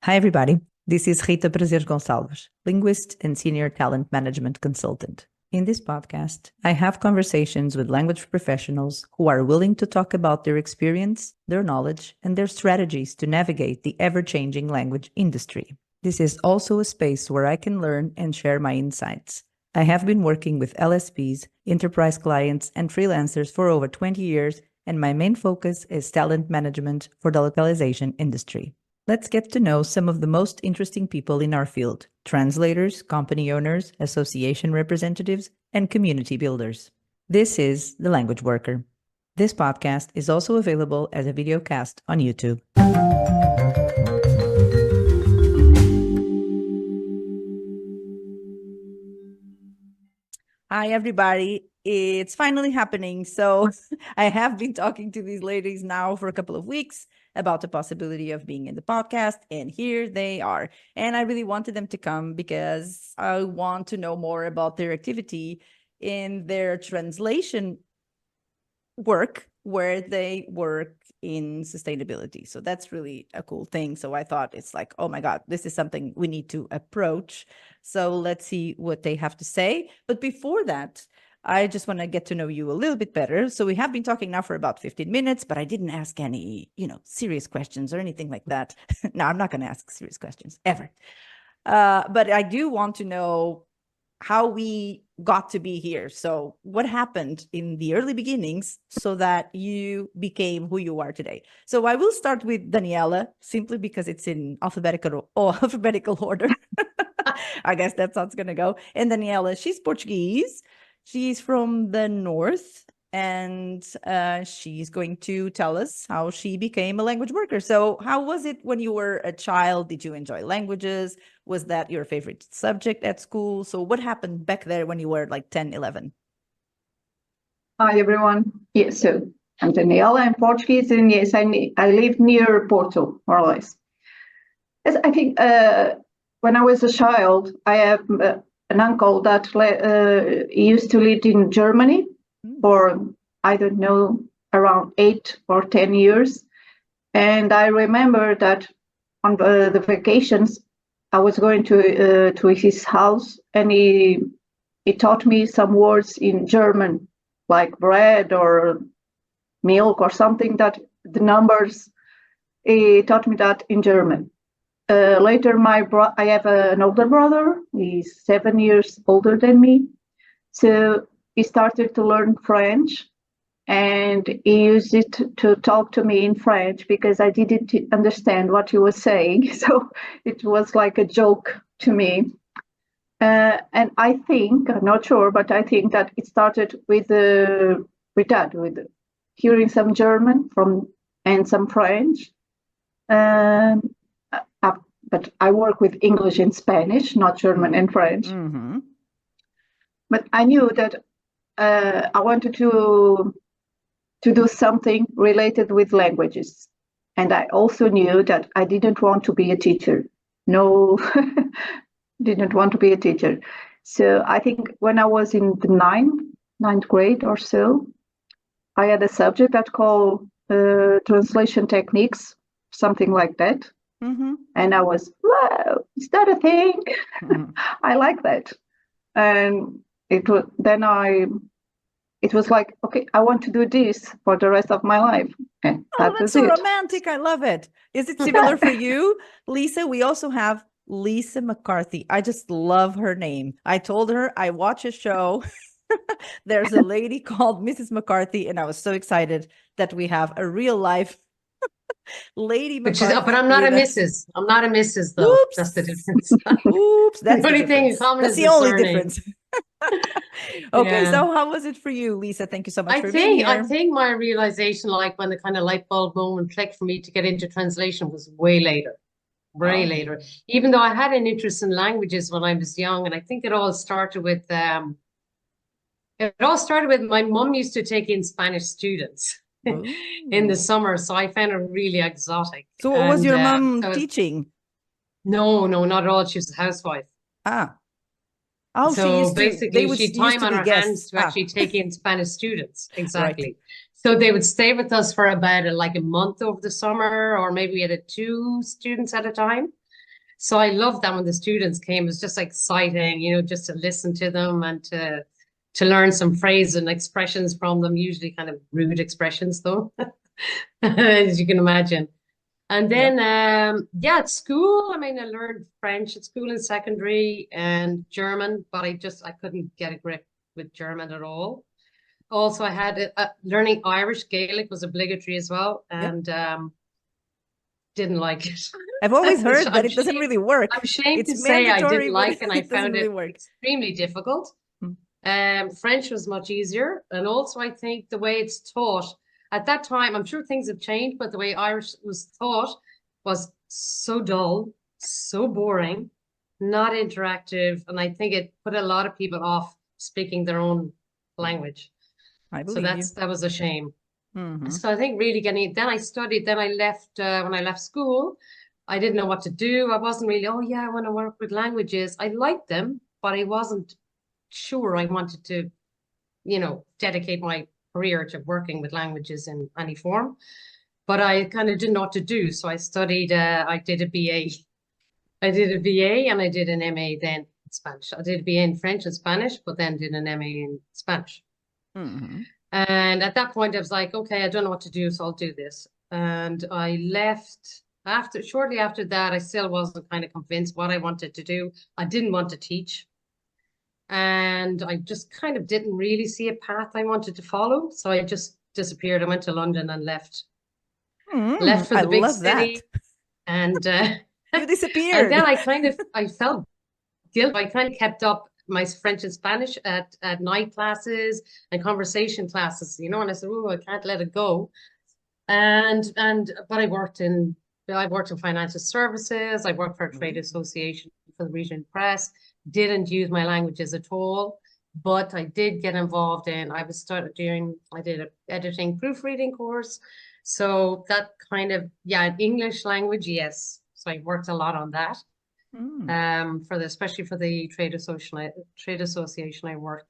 Hi, everybody. This is Rita Prazeres Gonçalves, linguist and senior talent management consultant. In this podcast, I have conversations with language professionals who are willing to talk about their experience, their knowledge, and their strategies to navigate the ever-changing language industry. This is also a space where I can learn and share my insights. I have been working with LSPs, enterprise clients, and freelancers for over 20 years, and my main focus is talent management for the localization industry. Let's get to know some of the most interesting people in our field: translators, company owners, association representatives, and community builders. This is The Language Worker. This podcast is also available as a video cast on YouTube. Hi, everybody. It's finally happening. So I have been talking to these ladies now for a couple of weeks about the possibility of being in the podcast, and here they are. And I really wanted them to come because I want to know more about their activity in their translation work, where they work in sustainability. So that's really a cool thing. So I thought it's like, oh my God, this is something we need to approach. So let's see what they have to say. But before that, I just want to get to know you a little bit better. So we have been talking now for about 15 minutes, but I didn't ask any, serious questions or anything like that. No, I'm not going to ask serious questions ever. But I do want to know how we got to be here. So what happened in the early beginnings so that you became who you are today? So I will start with Daniela, simply because it's in alphabetical order. I guess that's how it's going to go. And Daniela, she's Portuguese. She's from the north, and she's going to tell us how she became a language worker. So how was it when you were a child? Did you enjoy languages? Was that your favorite subject at school? So what happened back there when you were like 10, 11? Hi, everyone. Yes, so I'm Daniela. I'm Portuguese, and yes, I live near Porto, more or less. Yes, I think when I was a child, I have an uncle that used to live in Germany for, I don't know, around 8 or 10 years. And I remember that on the vacations, I was going to his house, and he taught me some words in German, like bread or milk or something, that the numbers, he taught me that in German. Later, I have an older brother. He's 7 years older than me. So he started to learn French, and he used it to talk to me in French because I didn't understand what he was saying. So it was like a joke to me. And I think, I'm not sure, but I think that it started with that, with hearing some German and some French. But I work with English and Spanish, not German and French. Mm-hmm. But I knew that I wanted to do something related with languages. And I also knew that I didn't want to be a teacher. No, didn't want to be a teacher. So I think when I was in the ninth grade or so, I had a subject that called translation techniques, something like that. Mm-hmm. And I was, wow, is that a thing? Mm-hmm. I like that. And it was like, okay, I want to do this for the rest of my life. And that's so romantic. I love it. Is it similar for you, Lisa? We also have Lisa McCarthy. I just love her name. I told her I watch a show. There's a lady called Mrs. McCarthy, and I was so excited that we have a real life Lady McCarthy. But I'm not a Mrs. I'm not a Mrs. though. Oops. That's the difference. Oops. That's the only thing in common. That's is the only surname. difference. Okay, Yeah. So how was it for you, Lisa? Thank you so much for being here. I think my realization, like when the kind of light bulb moment clicked for me to get into translation, was way later. Later. Even though I had an interest in languages when I was young, and I think it all started with my mum used to take in Spanish students in the summer, so I found it really exotic. So what was your mom teaching? No, not at all. She was a housewife. Oh, so basically she had time on her hands to actually take in Spanish students. Exactly. Right. So they would stay with us for about a month over the summer, or maybe we had 2 students at a time. So I loved that when the students came. It was just exciting, you know, just to listen to them and to learn some phrases and expressions from them, usually kind of rude expressions though, as you can imagine. And then, at school, I mean, I learned French at school in secondary and German, but I couldn't get a grip with German at all. Also, I had learning Irish, Gaelic was obligatory as well, and didn't like it. I've always heard that I'm it doesn't ashamed- really work. I'm ashamed It's to say I mandatory, didn't but like, and I it doesn't found really it work. extremely difficult. French was much easier, and also I think the way it's taught at that time, I'm sure things have changed, but the way Irish was taught was so dull, so boring, not interactive, and I think it put a lot of people off speaking their own language. I So believe you. that was a shame. Mhm. So I think really then I studied, then I left, when I left school, I didn't know what to do. I wasn't really, oh yeah, I want to work with languages. I liked them, but I wasn't sure I wanted to, you know, dedicate my career to working with languages in any form. But I kind of didn't know what to do. So I studied, I did a BA. I did a BA and I did an MA then in Spanish. I did a BA in French and Spanish, but then did an MA in Spanish. Mhm. And at that point, I was like, okay, I don't know what to do, so I'll do this. And I left shortly after that, I still wasn't kind of convinced what I wanted to do. I didn't want to teach. And I just kind of didn't really see a path I wanted to follow. So I just disappeared. I went to London and left for I the big love city. that. And You disappeared. and then I felt guilt. I kind of kept up my French and Spanish at night classes and conversation classes, you know, and I said, oh, I can't let it go. But I worked in financial services. I worked for a trade association for the regional press. Didn't use my languages at all, but I did get involved in, I did an editing proofreading course. So that kind of, English language, yes. So I worked a lot on that. Especially for the trade association I worked.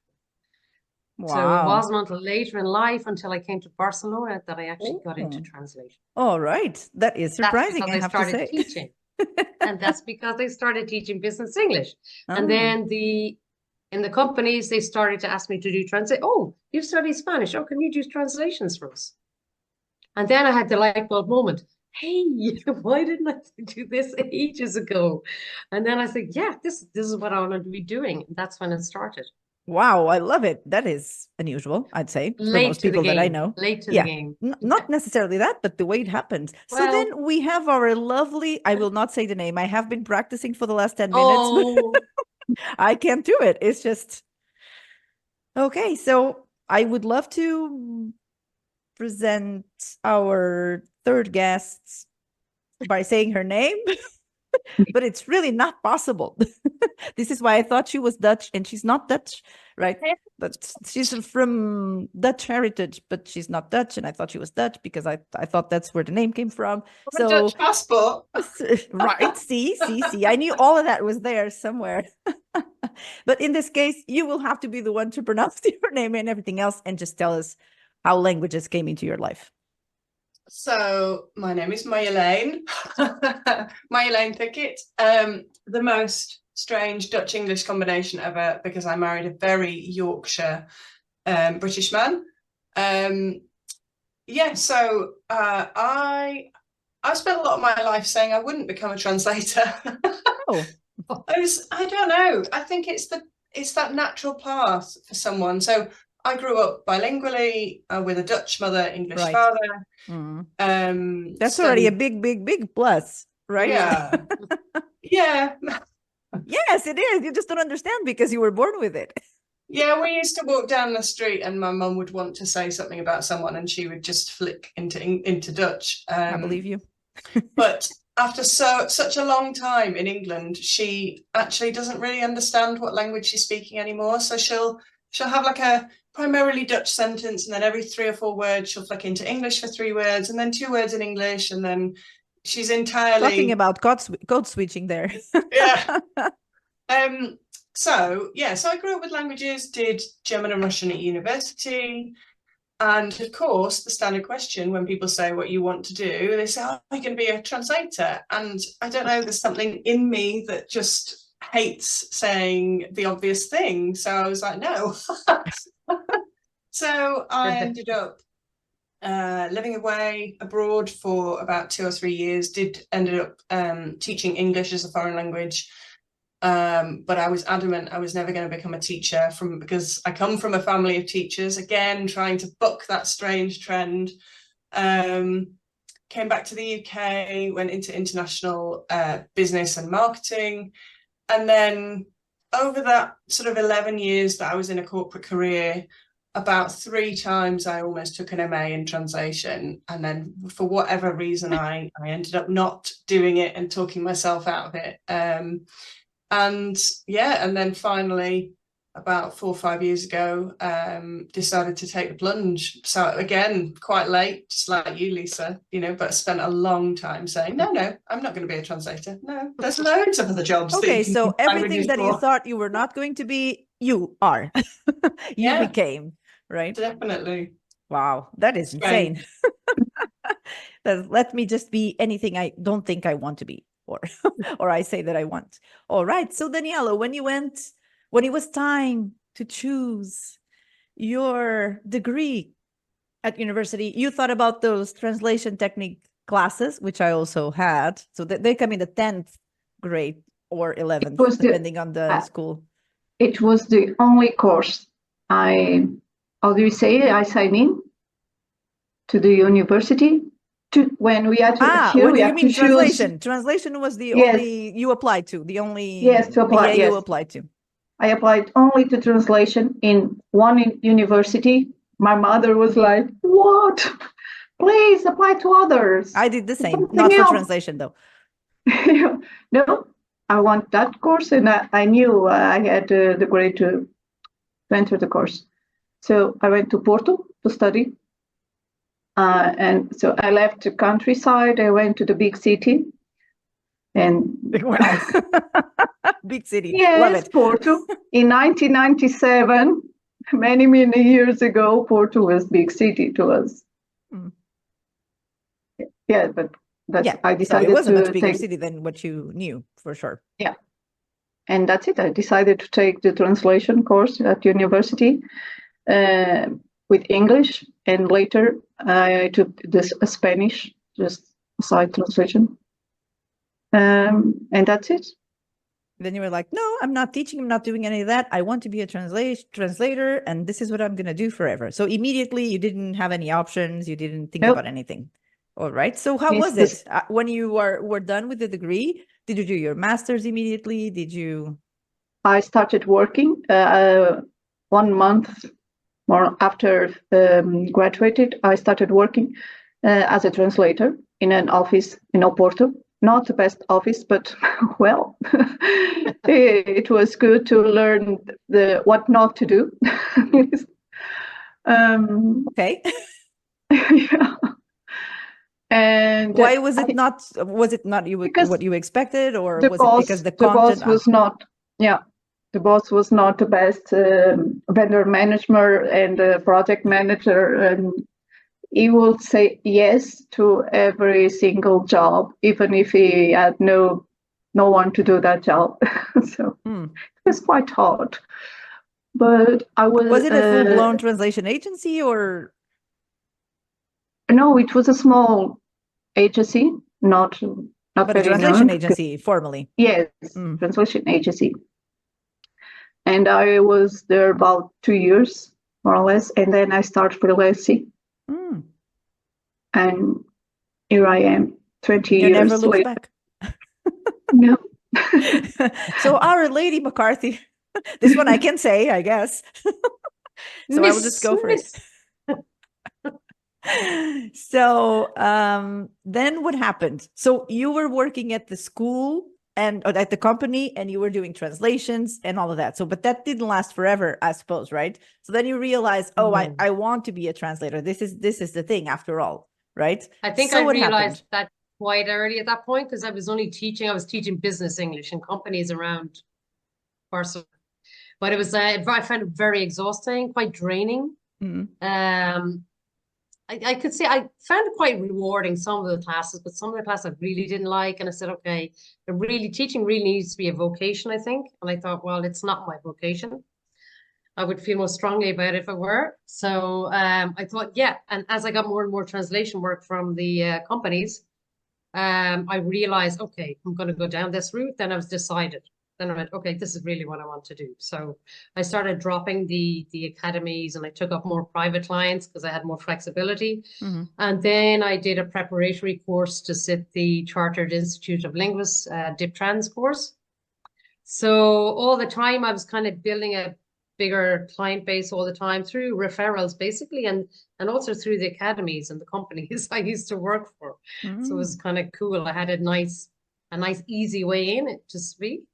So it Wow. wasn't until later in life, until I came to Barcelona, that I actually got into translation. All right. That is surprising, I have to say. Teaching. And that's because I started teaching business English. And then in the companies, they started to ask me to do Oh, you study Spanish. Oh, can you do translations for us? And then I had the light bulb moment. Hey, why didn't I do this ages ago? And then I said, yeah, this is what I want to be doing. That's when it started. Wow, I love it. That is unusual, I'd say, for most people that I know. Late to the game. Not necessarily that, but the way it happens. So then we have our lovely, I will not say the name. I have been practicing for the last 10 minutes. But I can't do it. It's just, okay. So I would love to present our third guest by saying her name, but it's really not possible. This is why I thought she was Dutch, and she's not Dutch, right? But she's from Dutch heritage, but she's not Dutch, and I thought she was Dutch because I thought that's where the name came from. So Dutch passport. Right, see, I knew all of that was there somewhere. But in this case, you will have to be the one to pronounce your name and everything else, and just tell us how languages came into your life. So my name is Marjolein, Marjolein Thickett. The most strange Dutch-English combination ever, because I married a very Yorkshire British man. So I spent a lot of my life saying I wouldn't become a translator. I don't know. I think it's that natural path for someone. So I grew up bilingually with a Dutch mother, English father. That's already a big plus, right? Yeah. Yeah. Yes, it is. You just don't understand because you were born with it. Yeah, we used to walk down the street and my mum would want to say something about someone and she would just flick into Dutch. I believe you. But after such a long time in England, she actually doesn't really understand what language she's speaking anymore. So she'll have like a primarily Dutch sentence, and then every 3 or 4 words she'll flick into English for 3 words, and then 2 words in English, and then she's entirely talking about code switching there. Yeah. So I grew up with languages, did German and Russian at university, And of course, the standard question when people say what you want to do, they say, oh, I can be a translator. And I don't know, there's something in me that just hates saying the obvious thing. So I was like, no. So I ended up living away abroad for about 2 or 3 years, ended up teaching English as a foreign language. But I was adamant I was never going to become a teacher because I come from a family of teachers, again, trying to buck that strange trend. Came back to the UK, went into international business and marketing. And then over that sort of 11 years that I was in a corporate career, about 3 times I almost took an MA in translation. And then for whatever reason, I ended up not doing it and talking myself out of it. And then finally, about 4 or 5 years ago, decided to take the plunge. So again, quite late, just like you, Lisa, but I spent a long time saying, no, I'm not going to be a translator. No, there's loads of other jobs. Okay, so everything that you thought you were not going to be, you are. You became, right? Definitely. Wow, that is insane. Let me just be anything I don't think I want to be. Or I say that I want. All right. So Daniela, when it was time to choose your degree at university, you thought about those translation technique classes, which I also had. So that they come in the 10th grade or 11th, depending on the school. It was the only course I signed in to the university. When we had to when you mean translation. Translation was the only you applied to, the only to apply. you applied to. I applied only to translation in one university. My mother was like, "What? Please apply to others." I did the same, not for translation though. No, I want that course, and I knew I had the grade to enter the course. So I went to Porto to study. And so I left the countryside. I went to the big city, and big city. Yes, love it. Porto. In 1997, many years ago, Porto was big city to us. Yeah, but I decided so it was a much bigger take... city than what you knew, for sure. Yeah, and that's it. I decided to take the translation course at university. With English, and later I took this Spanish, just side translation, and that's it. Then you were like, no, I'm not teaching, I'm not doing any of that. I want to be a translator, and this is what I'm going to do forever. So immediately you didn't have any options, you didn't think about anything. All right. So how was it when you were done with the degree? Did you do your master's immediately? Did you? I started working 1 month. Or after graduated, I started working as a translator in an office in Oporto. Not the best office, but well, it was good to learn what not to do. Okay. Yeah. And why was it not? Was it not what you expected, or was it because the content? The boss was not. Yeah. The boss was not the best vendor manager and project manager, and he would say yes to every single job, even if he had no one to do that job. So it was quite hard. But I was. Was it a full-blown translation agency, or? No, it was a small agency, not but a translation agency formally. Yes, translation agency. And I was there about 2 years, more or less, and then I started freelancing. And here I am, 20 years never looked later. Back. No. So Our Lady McCarthy, this one I can say, I guess. So I will just go for it. So then what happened? So you were working at the school and at the company, and you were doing translations and all of that. So, but that didn't last forever, I suppose, right? So then you realized, I want to be a translator. This is the thing after all, right? I think I realized that quite early at that point, because I was teaching business English in companies around Barcelona. But it was, I found it very exhausting, quite draining. I could say I found it quite rewarding, some of the classes, but some of the classes I really didn't like. And I said, okay, teaching really needs to be a vocation, I think. And I thought, well, it's not my vocation. I would feel more strongly about it if it were. So I thought, yeah. And as I got more and more translation work from the companies, I realized, okay, I'm going to go down this route. Then I was decided. Then I went, okay, this is really what I want to do. So I started dropping the academies, and I took up more private clients because I had more flexibility. And then I did a preparatory course to sit the Chartered Institute of Linguists DIP Trans course. So all the time I was kind of building a bigger client base all the time through referrals, basically, and also through the academies and the companies I used to work for. So it was kind of cool. I had a nice easy way in it to speak.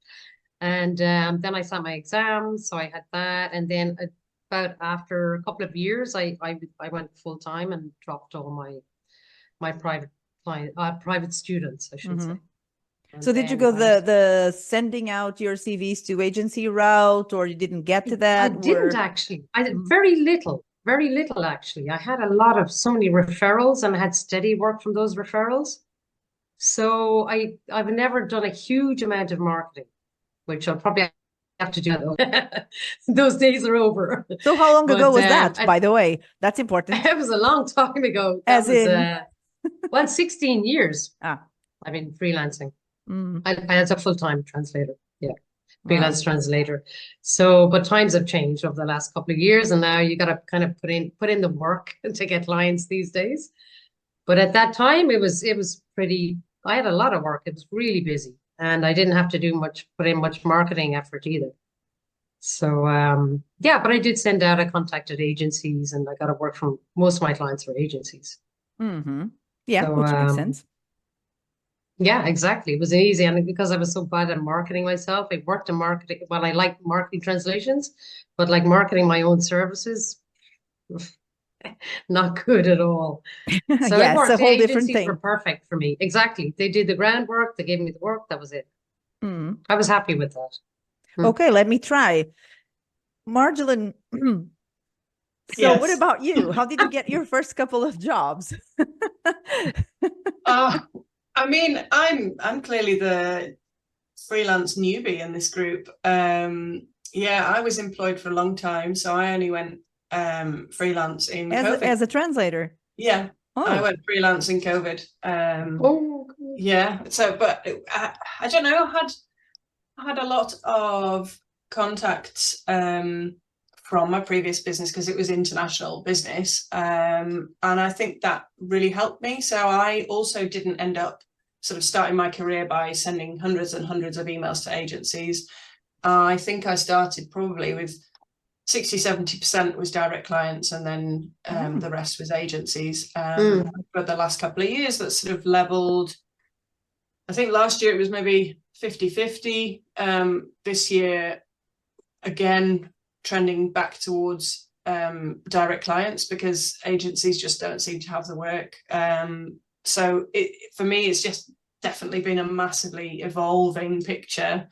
And then I sat my exams, so I had that. And then about after a couple of years, I went full time and dropped all my private students, I should say. And so did you go the sending out your CVs to agency route, or you didn't get to that? I didn't actually. I did very little actually. I had so many referrals, and I had steady work from those referrals. So I've never done a huge amount of marketing, which I'll probably have to do. Those days are over. So how long ago was that, by the way? That's important. It was a long time ago. As in? 16 years. I've been freelancing. As a full-time translator. Yeah. Freelance translator. So, but times have changed over the last couple of years, and now you got to kind of put in the work to get clients these days. But at that time, it was pretty, I had a lot of work. It was really busy. And I didn't have to put in much marketing effort either. So, but I did send out, I contacted agencies, and I got to work from most of my clients were agencies. Yeah, so, which makes sense. Yeah, exactly. It was easy. And because I was so bad at marketing myself, I worked in marketing. Well, I like marketing translations, but like marketing my own services, not good at all. So yeah, it's a whole different thing. Were perfect for me. Exactly. They did the groundwork. They gave me the work. That was it. I was happy with that. Okay, let me try. Marjolein, so what about you? How did you get your first couple of jobs? I mean, I'm clearly the freelance newbie in this group. I was employed for a long time, so I only went freelance in COVID. As a translator. Yeah. I went freelance in COVID. Yeah. So, but I don't know. I had a lot of contacts from my previous business because it was international business, and I think that really helped me. So I also didn't end up sort of starting my career by sending hundreds and hundreds of emails to agencies. I think I started probably with 60-70% was direct clients, and then the rest was agencies. For the last couple of years, that sort of leveled. I think last year it was maybe 50-50. This year, again, trending back towards direct clients because agencies just don't seem to have the work. So for me, it's just definitely been a massively evolving picture.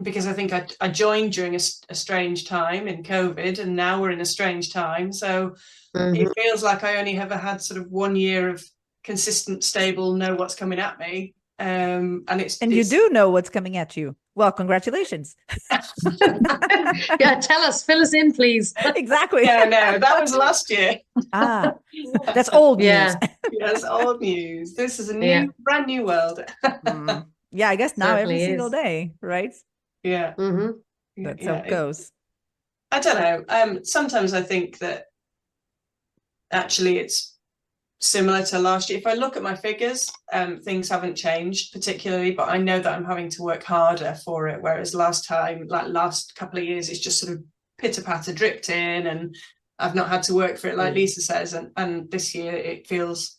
Because I think I joined during a strange time in COVID, and now we're in a strange time. So it feels like I only ever had sort of 1 year of consistent, stable, know what's coming at me. And you do know what's coming at you. Well, congratulations. Yeah, fill us in, please. Exactly. Yeah, no, that was last year. That's old news. Yeah, that's old news. This is a brand new world. Yeah, I guess now Certainly every single day, right? Yeah. That's how it goes. I don't know. Sometimes I think that actually it's similar to last year. If I look at my figures, things haven't changed particularly, but I know that I'm having to work harder for it. Whereas last couple of years, it's just sort of pitter-patter dripped in, and I've not had to work for it, like Lisa says. And this year it feels,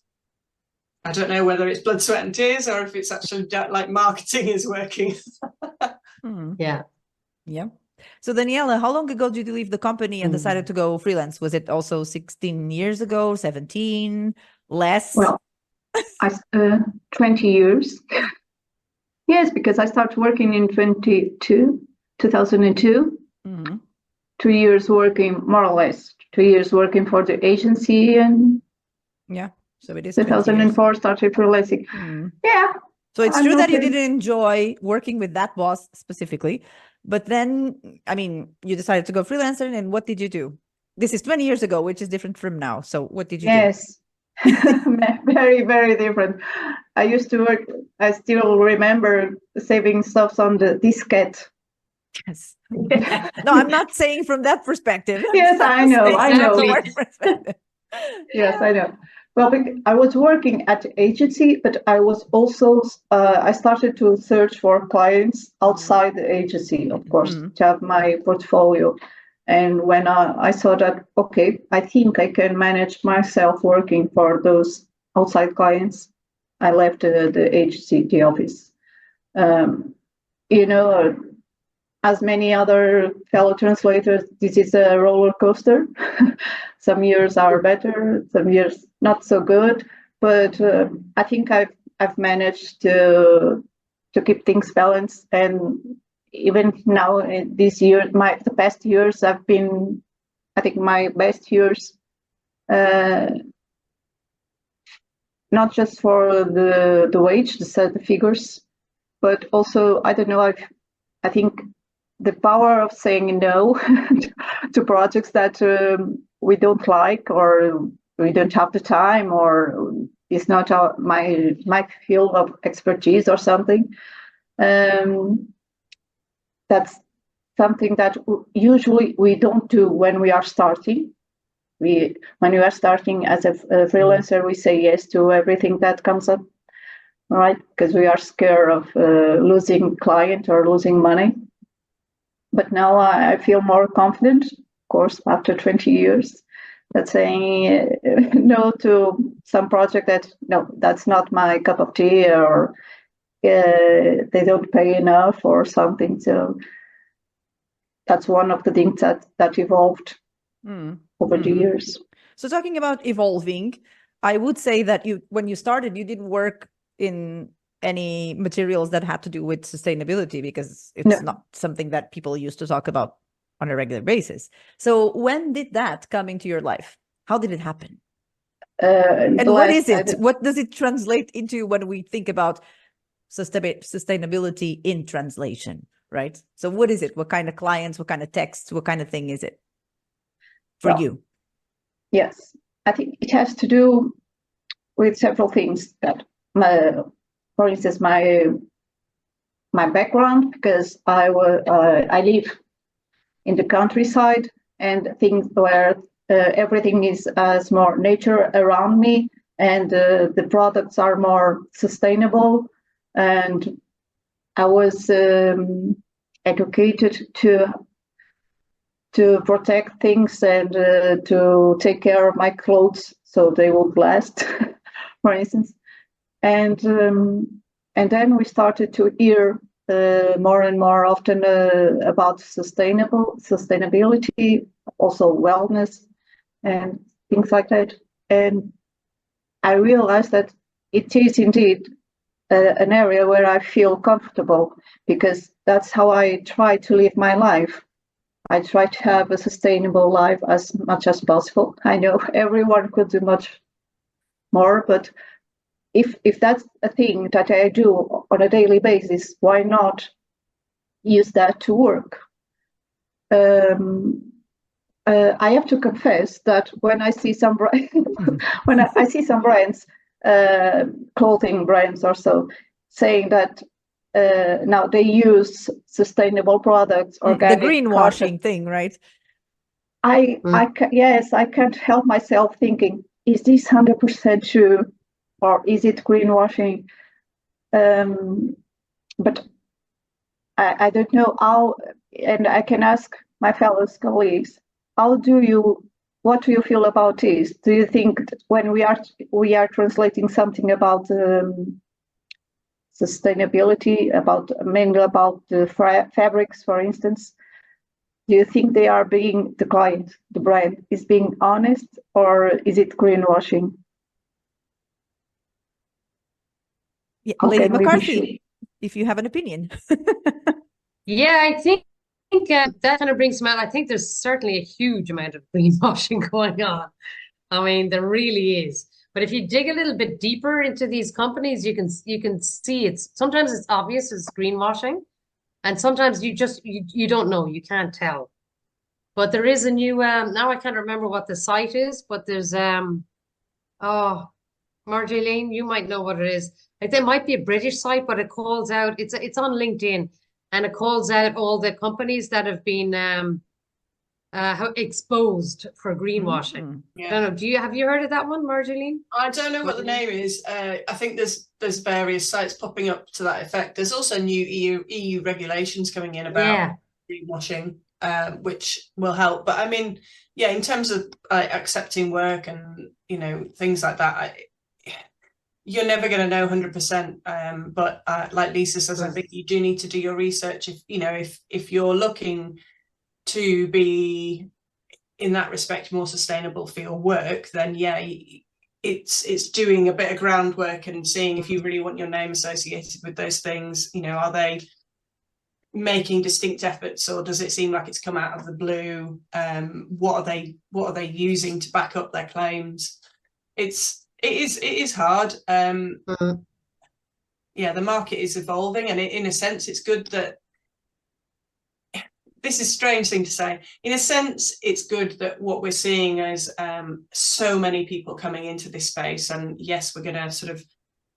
I don't know whether it's blood, sweat and tears, or if it's actually like marketing is working. Yeah. So Daniela, how long ago did you leave the company and decided to go freelance? Was it also 16 years ago, 17, less? Well, 20 years. Yes, because I started working in 2002. 2 years working more or less 2 years working for the agency, and Yeah. So it is 20 years. 2004 started freelancing. Yeah. So it's I'm true that you okay. didn't enjoy working with that boss specifically, but then, I mean, you decided to go freelancer, and what did you do? This is 20 years ago, which is different from now. So what did you do? Yes. Very, very different. I used to work, I still remember saving stuff on the diskette. Yes. No, I'm not saying from that perspective. Yes, I know, I know. From work perspective. Yes, I know. Well, I was working at the agency, but I was also, I started to search for clients outside the agency, of course, to have my portfolio. And when I saw that, okay, I think I can manage myself working for those outside clients, I left the agency, the office. You know, as many other fellow translators, this is a roller coaster. Some years are better, some years not so good, but I think I've managed to keep things balanced. And even now, this year, the past years have been, I think, my best years. Not just for the wage, the figures, but also, I don't know, I think the power of saying no to projects that we don't like, or we don't have the time, or it's not my field of expertise or something. That's something that usually we don't do when we are starting. When we are starting as a freelancer, we say yes to everything that comes up, right? Because we are scared of losing client or losing money. But now I feel more confident, of course, after 20 years, that saying no to some project that's not my cup of tea, or they don't pay enough or something. So that's one of the things that evolved over the years. So talking about evolving, I would say that when you started, you didn't work in any materials that had to do with sustainability, because it's not something that people used to talk about on a regular basis. So when did that come into your life? How did it happen? And what is it? What does it translate into when we think about sustainability in translation, right? So what is it? What kind of clients, what kind of texts, what kind of thing is it for you? Yes, I think it has to do with several things. That, for instance, my background, because I live in the countryside, and things where everything is more nature around me, and the products are more sustainable. And I was educated to protect things and to take care of my clothes so they will last, for instance. And then we started to hear more and more often about sustainability, also wellness and things like that. And I realized that it is indeed an area where I feel comfortable, because that's how I try to live my life. I try to have a sustainable life as much as possible. I know everyone could do much more, but if that's a thing that I do on a daily basis, why not use that to work? I have to confess that when I see some I see some brands, clothing brands or so, saying that now they use sustainable products, organic, the greenwashing thing, right? Yes, I can't help myself thinking, is this 100% true, or is it greenwashing? But I don't know how, and I can ask my fellow colleagues, what do you feel about this? Do you think when we are translating something about sustainability, mainly about the fabrics, for instance, do you think the client, the brand, is being honest, or is it greenwashing? Yeah, Lady McCarthy, if you have an opinion. Yeah, I think think that kind of brings to mind, I think there's certainly a huge amount of greenwashing going on. I mean, there really is. But if you dig a little bit deeper into these companies, you can see sometimes it's obvious it's greenwashing, and sometimes you don't know, you can't tell. But there is a new now I can't remember what the site is, but there's oh, Marjolein, you might know what it is. Like, there might be a British site, but it calls out, it's on LinkedIn, and it calls out all the companies that have been exposed for greenwashing. I don't know. Have you heard of that one, Marjolein? I don't know what the name is. I think there's various sites popping up to that effect. There's also new EU regulations coming in about greenwashing, which will help. But I mean, yeah, in terms of accepting work and, you know, things like that, you're never going to know 100%. But like Lisa says, I think you do need to do your research. If you're looking to be, in that respect, more sustainable for your work, then yeah, it's doing a bit of groundwork and seeing if you really want your name associated with those things. You know, are they making distinct efforts, or does it seem like it's come out of the blue? What are they using to back up their claims? It is hard. Yeah, the market is evolving, and in a sense, it's good that. This is a strange thing to say. In a sense, it's good that what we're seeing is so many people coming into this space. And yes, we're going to sort of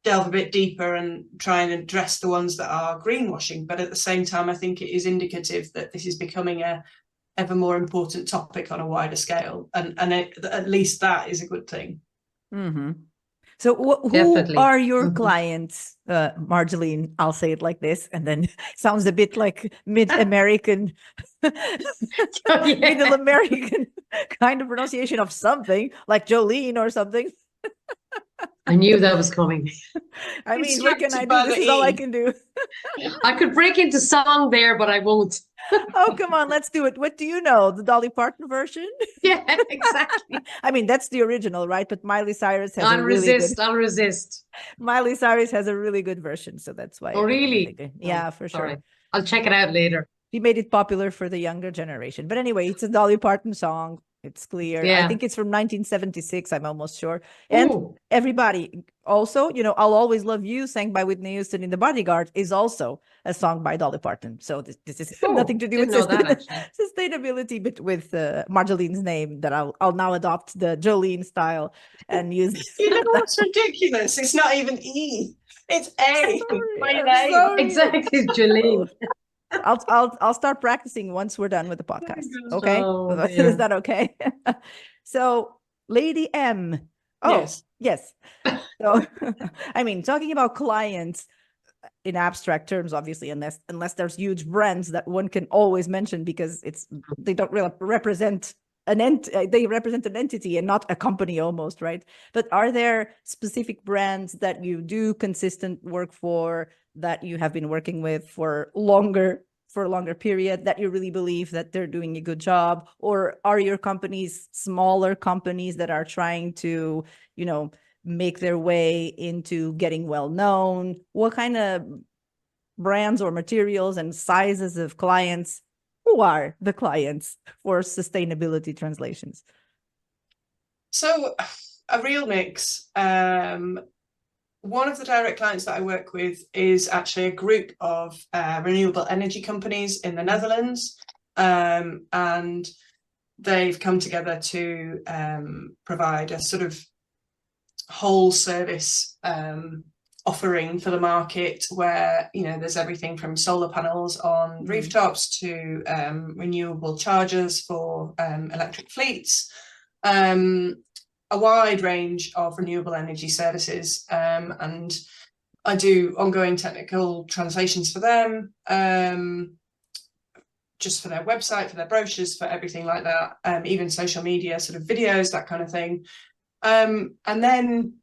delve a bit deeper and try and address the ones that are greenwashing. But at the same time, I think it is indicative that this is becoming a ever more important topic on a wider scale. And at least that is a good thing. Mm-hmm. So who are your clients, Marjolein? I'll say it like this, and then sounds a bit like mid-American, middle American kind of pronunciation of something, like Jolene or something. I knew that was coming. I mean, what can I do? This is all I can do. I could break into song there, but I won't. Oh, come on, let's do it. What do you know? The Dolly Parton version? Yeah, exactly. I mean, that's the original, right? But Miley Cyrus has I'll resist. Miley Cyrus has a really good version, so that's why. Oh, really? Yeah, for sure. Right. I'll check it out later. She made it popular for the younger generation. But anyway, it's a Dolly Parton song. It's clear. Yeah. I think it's from 1976. I'm almost sure. And everybody also, you know, I'll Always Love You, sang by Whitney Houston in The Bodyguard, is also a song by Dolly Parton. So this is nothing to do with sustainability, but with Marjolein's name, that I'll now adopt the Jolene style and use. You know what's ridiculous? It's not even E. It's A. Exactly, Jolene. I'll start practicing once we're done with the podcast. Okay. Oh, is that okay? So Lady M. Oh, yes. So I mean, talking about clients in abstract terms, obviously, unless there's huge brands that one can always mention, because they don't really represent they represent an entity and not a company almost, right? But are there specific brands that you do consistent work for, that you have been working with for a longer period, that you really believe that they're doing a good job? Or are your companies smaller companies that are trying to, you know, make their way into getting well known? What kind of brands or materials and sizes of clients? Who are the clients for sustainability translations? So a real mix. One of the direct clients that I work with is actually a group of renewable energy companies in the Netherlands, and they've come together to provide a sort of whole service offering for the market, where, you know, there's everything from solar panels on rooftops to renewable chargers for electric fleets. A wide range of renewable energy services, and I do ongoing technical translations for them, just for their website, for their brochures, for everything like that, even social media, sort of videos, that kind of thing, and then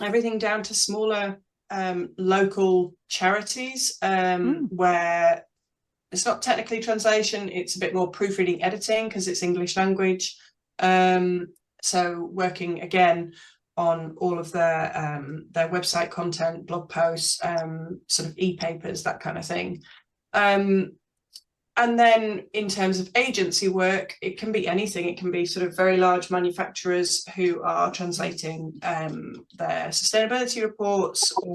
everything down to smaller local charities, where it's not technically translation, it's a bit more proofreading, editing, because it's English language. So working again on all of their website content, blog posts, sort of e-papers, that kind of thing. And then in terms of agency work, it can be anything. It can be sort of very large manufacturers who are translating their sustainability reports, or,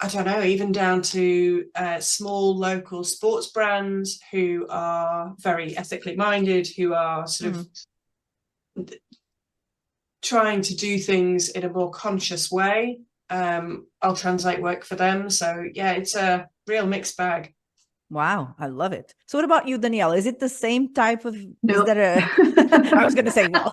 I don't know, even down to small local sports brands who are very ethically minded, who are sort of trying to do things in a more conscious way. I'll translate work for them. So yeah, it's a real mixed bag. Wow, I love it. So what about you, Daniela? Is it the same type of, No. is that a, I was going to say, well,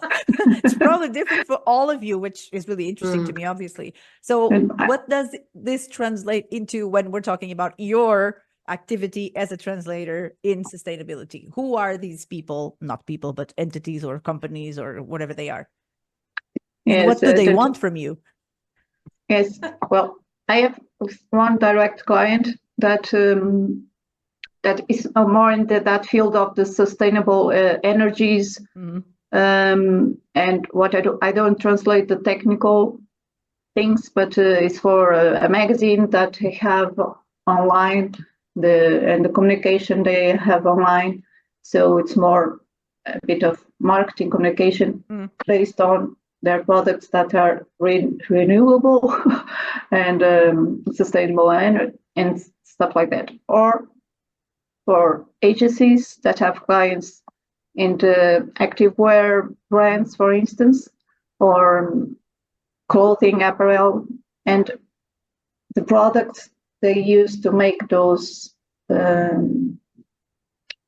it's probably different for all of you, which is really interesting to me, obviously. So what does this translate into when we're talking about your activity as a translator in sustainability? Who are these people, not people, but entities or companies or whatever they are? And what do they want from you? Yes, well, I have one direct client that that is more in that field of the sustainable energies. And what I don't translate the technical things, but it's for a magazine that they have online, and the communication they have online. So it's more a bit of marketing communication based on their products that are renewable and sustainable and stuff like that. Or for agencies that have clients in the activewear brands, for instance, or clothing, apparel, and the products they use to make those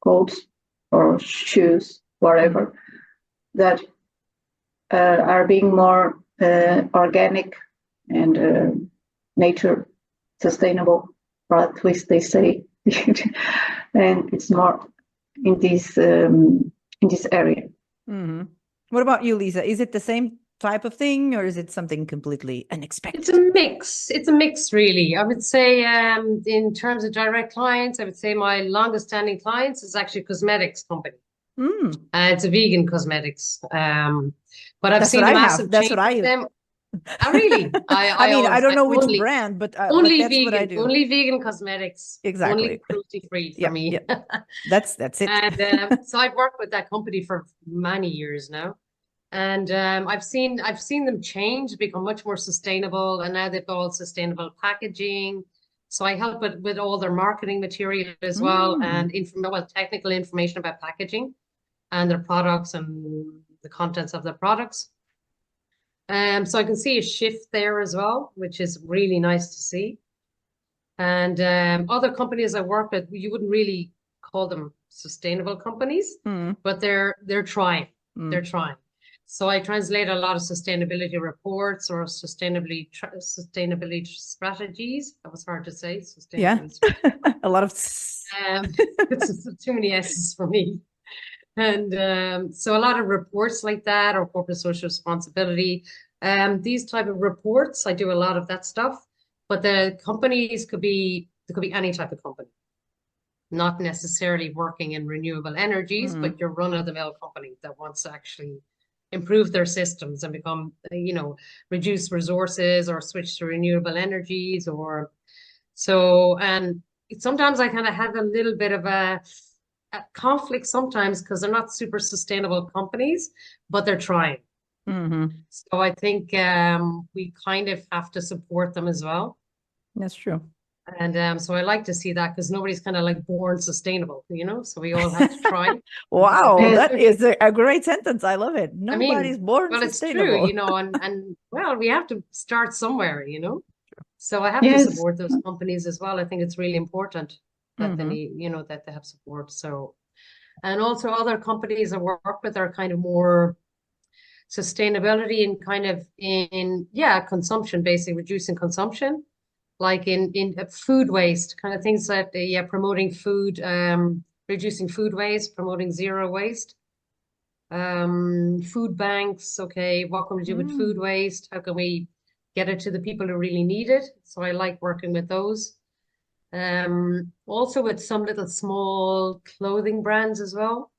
clothes or shoes, whatever, that are being more organic and nature sustainable, or at least they say. And it's more in this area. What about you, Lisa? Is it the same type of thing, or is it something completely unexpected? It's a mix. It's a mix, really. I would say in terms of direct clients, I would say my longest standing clients is actually a cosmetics company. It's a vegan cosmetics. But I've seen a massive change in them. Oh, really? I mean, I don't know which brand, but only that's vegan, what I do. Only vegan cosmetics. Exactly. Only cruelty-free for me. Yeah. That's it. And so I've worked with that company for many years now. And I've seen them change, become much more sustainable, and now they've got all sustainable packaging. So I help with all their marketing material as well, and technical information about packaging and their products and the contents of their products. So I can see a shift there as well, which is really nice to see. And other companies I work with, you wouldn't really call them sustainable companies, but they're trying. They're trying. So I translate a lot of sustainability reports or sustainability strategies. That was hard to say. A lot of it's too many S's for me. And so a lot of reports like that, or corporate social responsibility, these type of reports, I do a lot of that stuff. But the companies could be any type of company, not necessarily working in renewable energies, but your run-of-the-mill company that wants to actually improve their systems and become, reduce resources or switch to renewable energies or so. And sometimes I kind of have a little bit of a conflict sometimes because they're not super sustainable companies, but they're trying. So I think we kind of have to support them as well. That's true. And so I like to see that because nobody's kind of like born sustainable, so we all have to try. Wow, that is a great sentence. I love it. Nobody's born sustainable. It's true, and well, we have to start somewhere, So I have to support those companies as well. I think it's really important that they need, that they have support. So, and also other companies I work with are kind of more sustainability and kind of in consumption, basically reducing consumption, like in food waste, kind of things that promoting food, reducing food waste, promoting zero waste, food banks. Okay, what can we do with food waste? How can we get it to the people who really need it? So I like working with those. Also with some little small clothing brands as well,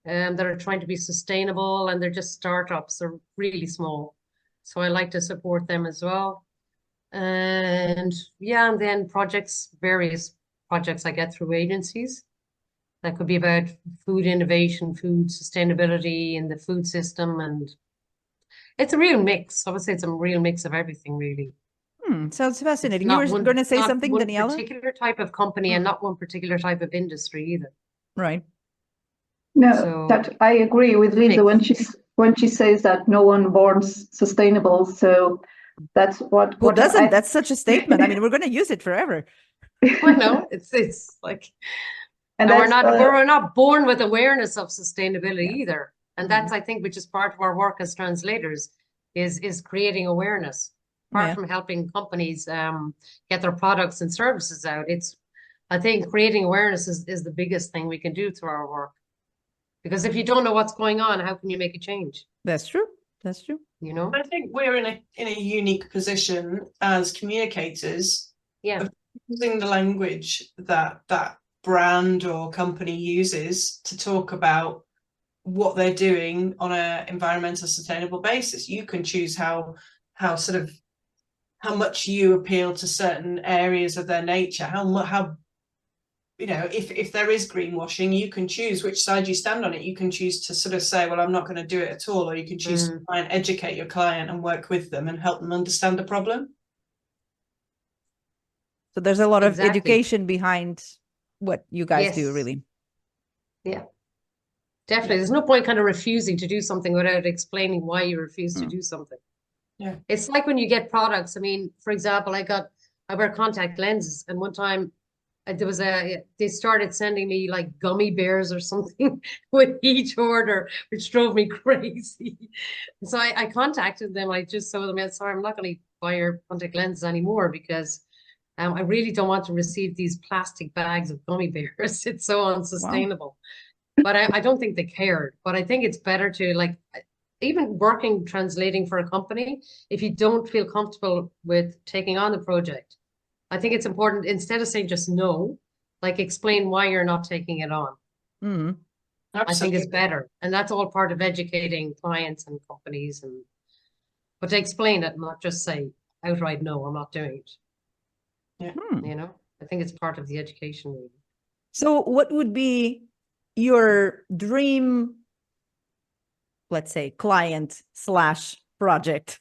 that are trying to be sustainable, and they're just startups. They're really small, so I like to support them as well. And yeah, and then various projects I get through agencies. That could be about food innovation, food sustainability in the food system. And it's a real mix. I would say it's a real mix of everything, really. Sounds fascinating. You Not were one- going to say not something, one Daniela? particular type of company and not one particular type of industry either. Right. No, So- that I agree with Lisa when she says that no one born's sustainable. So that's what. Who what doesn't? That's such a statement. I mean, we're going to use it forever. I know it's like, and and that's, we're not born with awareness of sustainability Yeah. either. And that's, I think, which is part of our work as translators, is creating awareness. Apart Yeah. from helping companies get their products and services out, I think creating awareness is the biggest thing we can do through our work. Because if you don't know what's going on, how can you make a change? That's true. That's true. You know? I think we're in a unique position as communicators, Yeah. using the language that brand or company uses to talk about what they're doing on an environmental sustainable basis. You can choose how much you appeal to certain areas of their nature, how you know, if there is greenwashing, you can choose which side you stand on it. You can choose to sort of say, well, I'm not going to do it at all, or you can choose to try and educate your client and work with them and help them understand the problem. So there's a lot of Exactly. education behind what you guys do, Yes. really. Yeah. Definitely. There's no point kind of refusing to do something without explaining why you refuse to do something. Yeah. It's like when you get products. I mean, for example, I wear contact lenses, and one time they started sending me like gummy bears or something with each order, which drove me crazy. So I contacted them. I just told them, sorry, I'm not going to buy your contact lenses anymore because I really don't want to receive these plastic bags of gummy bears. It's so unsustainable. But I don't think they cared. But I think it's better to, like, even translating for a company, if you don't feel comfortable with taking on the project, I think it's important, instead of saying just no, like, explain why you're not taking it on. Mm. I think it's better. And that's all part of educating clients and companies, but to explain it, not just say outright, no, I'm not doing it. Yeah. You know, I think it's part of the education. Really. So what would be your dream, let's say, client/project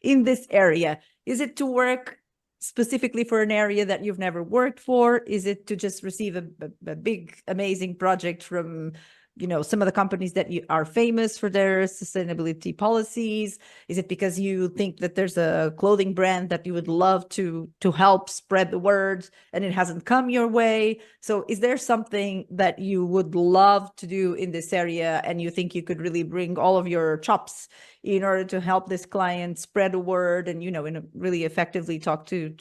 in this area? Is it to work specifically for an area that you've never worked for? Is it to just receive a big, amazing project from, you know, some of the companies that you are famous for their sustainability policies? Is it because you think that there's a clothing brand that you would love to help spread the word and it hasn't come your way? So is there something that you would love to do in this area and you think you could really bring all of your chops in order to help this client spread the word and, you know, in a really effectively talk to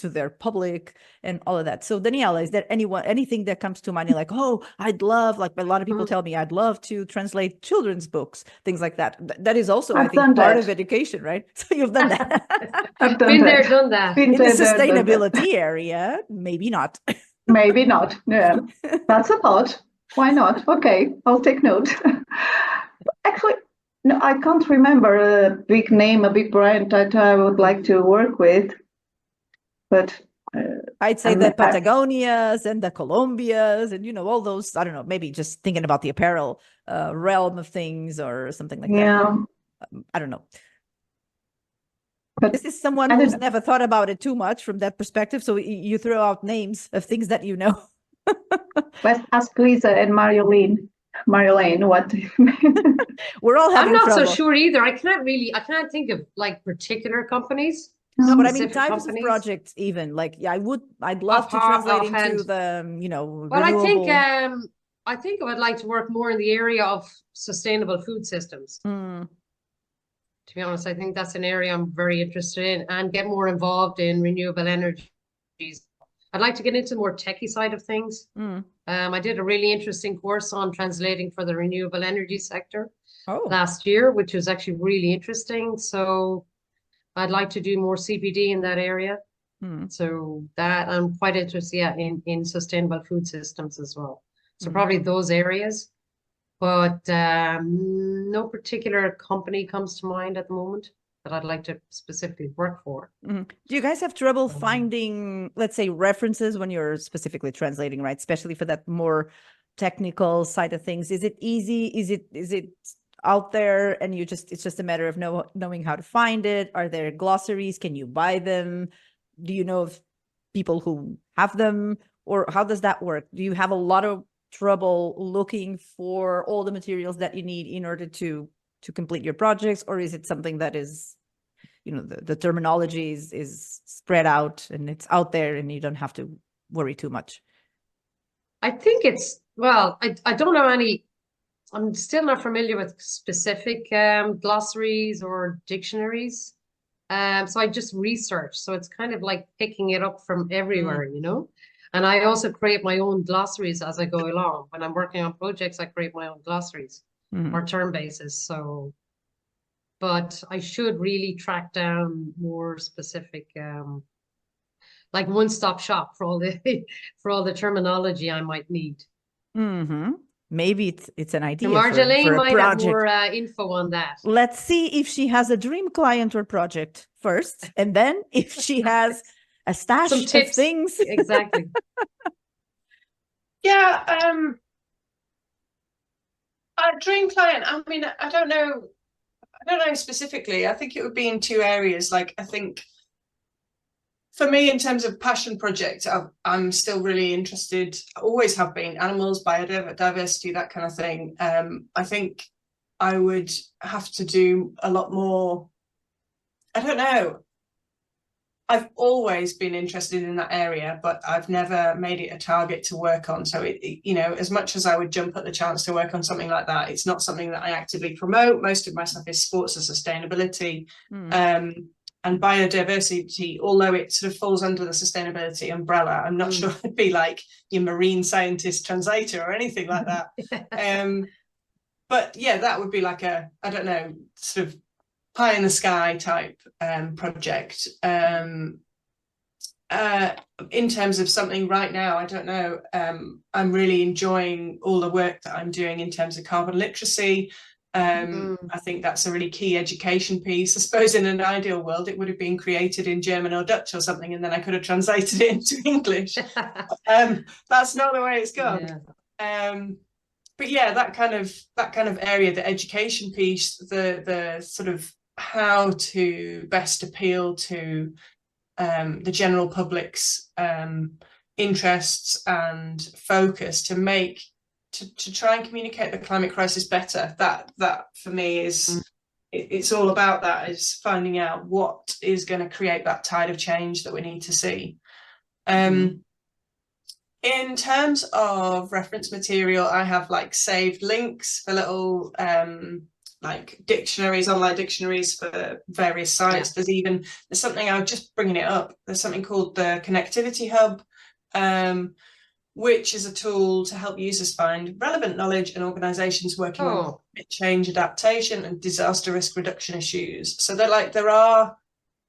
their public and all of that? So Daniela, is there anything that comes to mind? You're like, oh, I'd love, like a lot of people tell me, I'd love to translate children's books, things like that. That is also, I think, part of education, right? So you've done that. I've done Been that. there, done that. Been In the there, done that. sustainability area, maybe not. Maybe not. Yeah, that's a thought. Why not? Okay, I'll take note. Actually, no, I can't remember a big name, a big brand that I would like to work with. But I'd say the Patagonias and the Colombias and, you know, all those, I don't know, maybe just thinking about the apparel realm of things or something like that. I don't know. But this is someone who's never thought about it too much from that perspective. So you throw out names of things that you know. Let's ask Lisa and Marjolein, what? We're all having I'm not trouble. so sure either. I can't think of like particular companies. No, but I mean, Specific types companies. of projects even, like, yeah, I'd love to translate into the, you know, well, renewable. I think I would like to work more in the area of sustainable food systems. Mm. To be honest, I think that's an area I'm very interested in, and get more involved in renewable energies. I'd like to get into the more techie side of things. Mm. I did a really interesting course on translating for the renewable energy sector last year, which was actually really interesting. So I'd like to do more CPD in that area. Mm. So that I'm quite interested in sustainable food systems as well. So probably those areas, but no particular company comes to mind at the moment. that I'd like to specifically work for. Do you guys have trouble finding, let's say, references when you're specifically translating, right? Especially for that more technical side of things. Is it easy? Is it out there and it's just a matter of knowing how to find it? Are there glossaries? Can you buy them? Do you know of people who have them? Or how does that work? Do you have a lot of trouble looking for all the materials that you need in order to complete your projects? Or is it something that is, the terminology is spread out and it's out there and you don't have to worry too much? I think I don't know I'm still not familiar with specific glossaries or dictionaries. So I just research. So it's kind of like picking it up from everywhere, And I also create my own glossaries as I go along. When I'm working on projects, I create my own glossaries or term bases. So, but I should really track down more specific, like one-stop shop for all the terminology I might need. Maybe it's an idea Marjolein for a might project. have more info on that. Let's see if she has a dream client or project first, and then if she has a stash Some tips. of things. Exactly. Yeah, a dream client. I mean, I don't know specifically. I think it would be in two areas. Like, I think for me, in terms of passion project, I'm still really interested, always have been, animals, biodiversity, that kind of thing. I think I would have to do a lot more. I don't know. I've always been interested in that area, but I've never made it a target to work on. So, as much as I would jump at the chance to work on something like that, it's not something that I actively promote. Most of my stuff is sports and sustainability. And biodiversity, although it sort of falls under the sustainability umbrella, I'm not sure I'd be like your marine scientist translator or anything like that. But yeah, that would be like I don't know, sort of pie in the sky type project. In terms of something right now, I don't know. I'm really enjoying all the work that I'm doing in terms of carbon literacy. I think that's a really key education piece. I suppose in an ideal world, it would have been created in German or Dutch or something, and then I could have translated it into English. That's not the way it's gone. Yeah. But yeah, that kind of area, the education piece, the sort of how to best appeal to the general public's interests and focus to try and communicate the climate crisis better. That for me is it's all about that, is finding out what is going to create that tide of change that we need to see. In terms of reference material, I have like saved links for little like dictionaries, online dictionaries for various sites. There's something, I'm just bringing it up, there's something called the Connectivity Hub, which is a tool to help users find relevant knowledge in organizations working on climate change adaptation and disaster risk reduction issues. So there are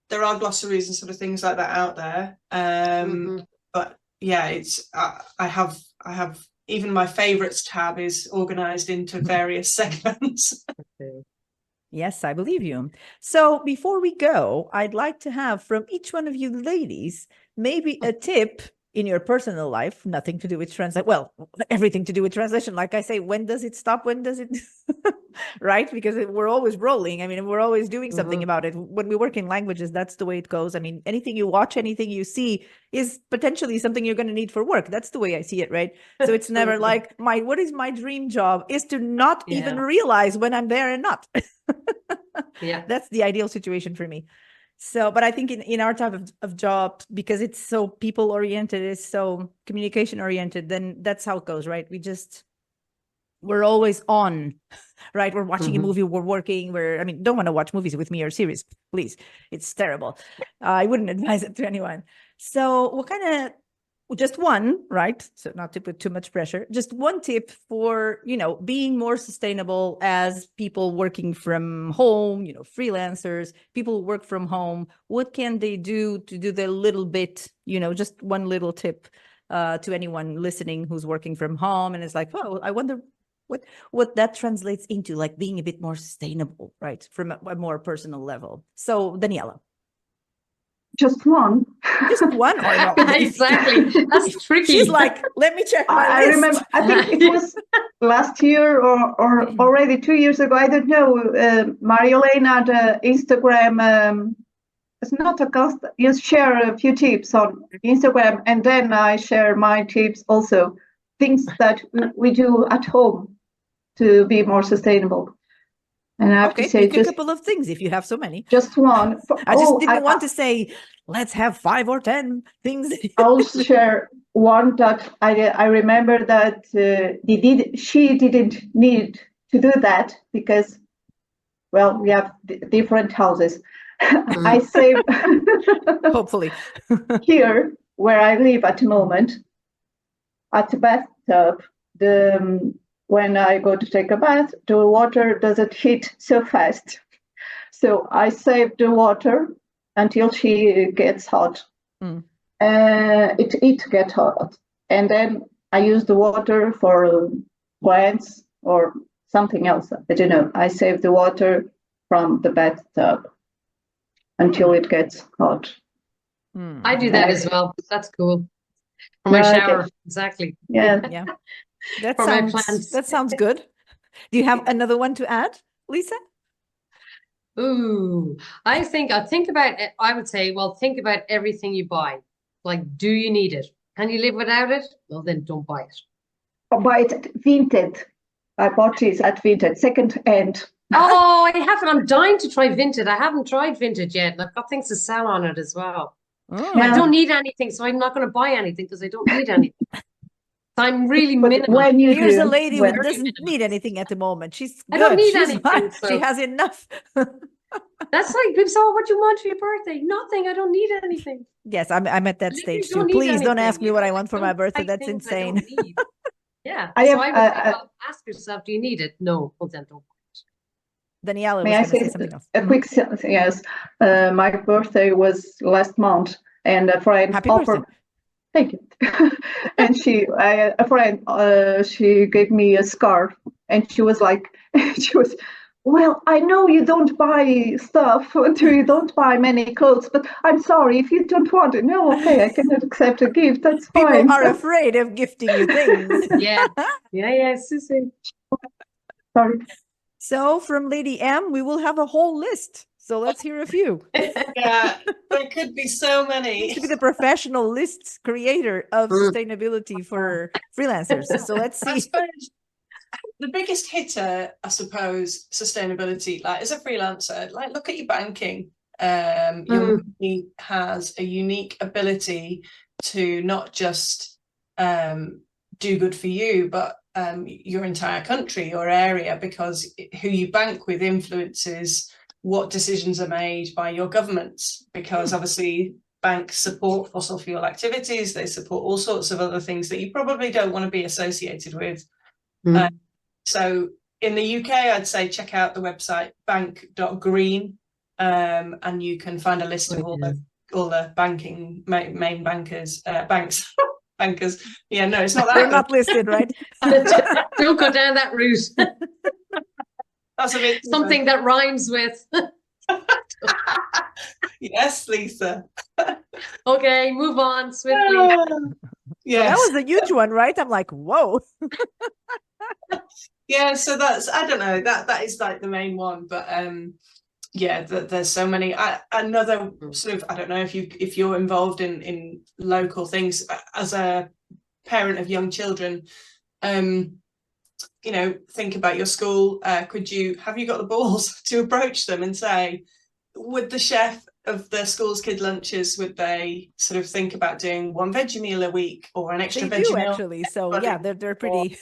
glossaries and sort of things like that out there. But yeah, I have even my favorites tab is organized into various segments. Yes, I believe you. So before we go, I'd like to have from each one of you ladies maybe a tip in your personal life, nothing to do with translation. Well, everything to do with translation. Like I say, when does it stop? When does it, right? Because we're always rolling. I mean, we're always doing something about it. When we work in languages, that's the way it goes. I mean, anything you watch, anything you see is potentially something you're going to need for work. That's the way I see it, right? So it's never like what is my dream job is to not even realize when I'm there and not. That's the ideal situation for me. So, but I think in our type of job, because it's so people oriented, it's so communication oriented, then that's how it goes, right? We're always on, right? We're watching a movie, we're working, don't want to watch movies with me or series, please. It's terrible. I wouldn't advise it to anyone. So what kind of, just one, right? So not to put too much pressure, just one tip for, being more sustainable as people working from home, freelancers, people who work from home. What can they do to do their little bit, just one little tip to anyone listening who's working from home and is like, oh, I wonder what that translates into, like being a bit more sustainable, right? From a more personal level. So Daniela, Just one. just one or no? Exactly. That's tricky. She's like, let me check my I list. remember, I think it was last year or already 2 years ago. I don't know. Marjolein had Instagram. It's not a cost. You share a few tips on Instagram, and then I share my tips also. Things that we do at home to be more sustainable. And I have to say, pick a couple of things if you have so many. just one. I just didn't want to say, let's have 5 or 10 things. I'll share one that I remember that she didn't need to do that because, well, we have different houses. I save Hopefully. here where I live at the moment, at the bathtub, when I go to take a bath, the water doesn't heat so fast. So I save the water until she gets hot. It gets hot. And then I use the water for plants or something else. I don't know. I save the water from the bathtub until it gets hot. I do that as well. That's cool. For my shower, exactly. Yeah. That sounds good. Do you have another one to add, Lisa? Ooh, I think I would say, well, think about everything you buy. Like, do you need it? Can you live without it? Well, then don't buy it. Or buy it at Vinted. I bought this at Vinted, second hand. Oh, I haven't. I'm dying to try Vinted. I haven't tried Vinted yet, and I've got things to sell on it as well. I don't need anything, so I'm not going to buy anything because I don't need anything. I'm really minimal. Here's a lady who doesn't need anything at the moment. She's good. I don't need She's anything. So. She has enough. That's like people say, "Oh, what do you want for your birthday?" Nothing. I don't need anything. Yes, I'm at that stage too. Don't Please don't anything. ask me what I want for my birthday. That's insane. Yeah. I so have, I would say, well, ask yourself, do you need it? No. Well, then don't. Daniela, may I say something else? A quick sentence? Yes. My birthday was last month, and a friend offered. Thank you. And a friend, she gave me a scarf, and she was like, well, I know you don't buy stuff, you don't buy many clothes, but I'm sorry if you don't want it. No, okay, I cannot accept a gift. That's fine. People are afraid of gifting you things. Yeah. Susie. Sorry. So from Lady M, we will have a whole list. So let's hear a few. Yeah, there could be so many. To be the professional lists creator of sustainability for freelancers. So let's see. I suppose the biggest hitter, I suppose, sustainability, like as a freelancer, like look at your banking. Your company has a unique ability to not just do good for you, but your entire country or area, because who you bank with influences what decisions are made by your governments, because obviously banks support fossil fuel activities, they support all sorts of other things that you probably don't want to be associated with. So in the UK, I'd say check out the website bank.green, and you can find a list of all the banking main bankers, banks. Bankers. Yeah, no, it's not that. They're not listed, right? Don't go down that route. That's a bit something that rhymes with. Yes, Lisa. Okay, move on swiftly. Yes. That was a huge one, right? I'm like, whoa. Yeah, so that's, I don't know, that is like the main one, but yeah, there's so many. Another sort of, I don't know if you're involved in local things as a parent of young children, you know, think about your school. Have you got the balls to approach them and say, would the chef of the school's kid lunches, would they sort of think about doing one veggie meal a week or an extra veggie meal? Actually, so yeah, they're pretty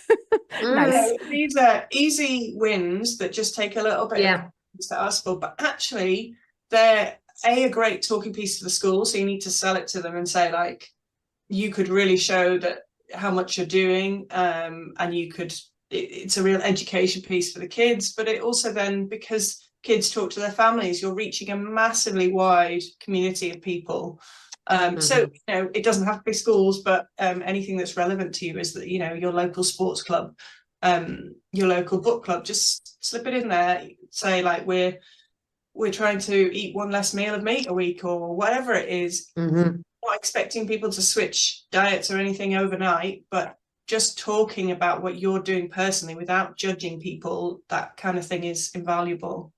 nice. These are easy wins that just take a little bit of to ask for, but actually they're a great talking piece to the school, so you need to sell it to them and say, like, you could really show that how much you're doing, and you could, it's a real education piece for the kids, but it also then, because kids talk to their families, you're reaching a massively wide community of people. So, you know, it doesn't have to be schools, but anything that's relevant to you is that, you know, your local sports club. your local book club, just slip it in there. Say like we're trying to eat one less meal of meat a week or whatever it is. Mm-hmm. Not expecting people to switch diets or anything overnight, but just talking about what you're doing personally without judging people, that kind of thing is invaluable.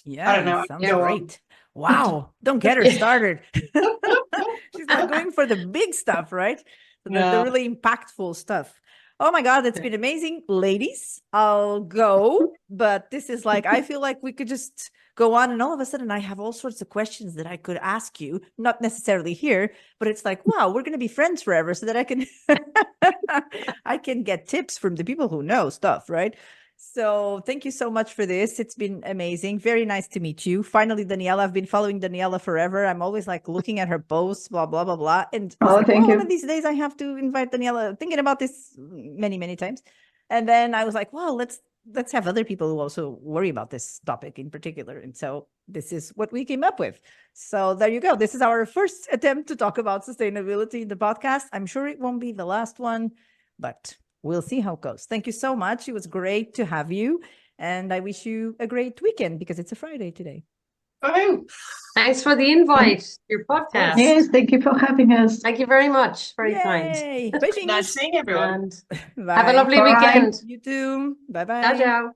Yeah, I don't know. sounds Go on. great. Wow, don't get her started. She's like going for the big stuff, right? The Yeah. really impactful stuff. Oh my God, it's been amazing. Ladies, I'll go, but this is like, I feel like we could just go on, and all of a sudden I have all sorts of questions that I could ask you, not necessarily here, but it's like, wow, we're going to be friends forever so that I can, I can get tips from the people who know stuff, right? So thank you so much for this. It's been amazing. Very nice to meet you. Finally, Daniela, I've been following Daniela forever. I'm always like looking at her posts, blah, blah, blah, blah. And I was like, thank well, you. one of these days I have to invite Daniela, thinking about this many, many times. And then I was like, well, let's have other people who also worry about this topic in particular. And so this is what we came up with. So there you go. This is our first attempt to talk about sustainability in the podcast. I'm sure it won't be the last one, but we'll see how it goes. Thank you so much. It was great to have you. And I wish you a great weekend because it's a Friday today. Oh, Thanks for the invite, your podcast. Yes, thank you for having us. Thank you very much. Very kind. Yay. nice seeing everyone. And Bye. have a lovely Bye. weekend. You too. Bye-bye. Ciao, ciao.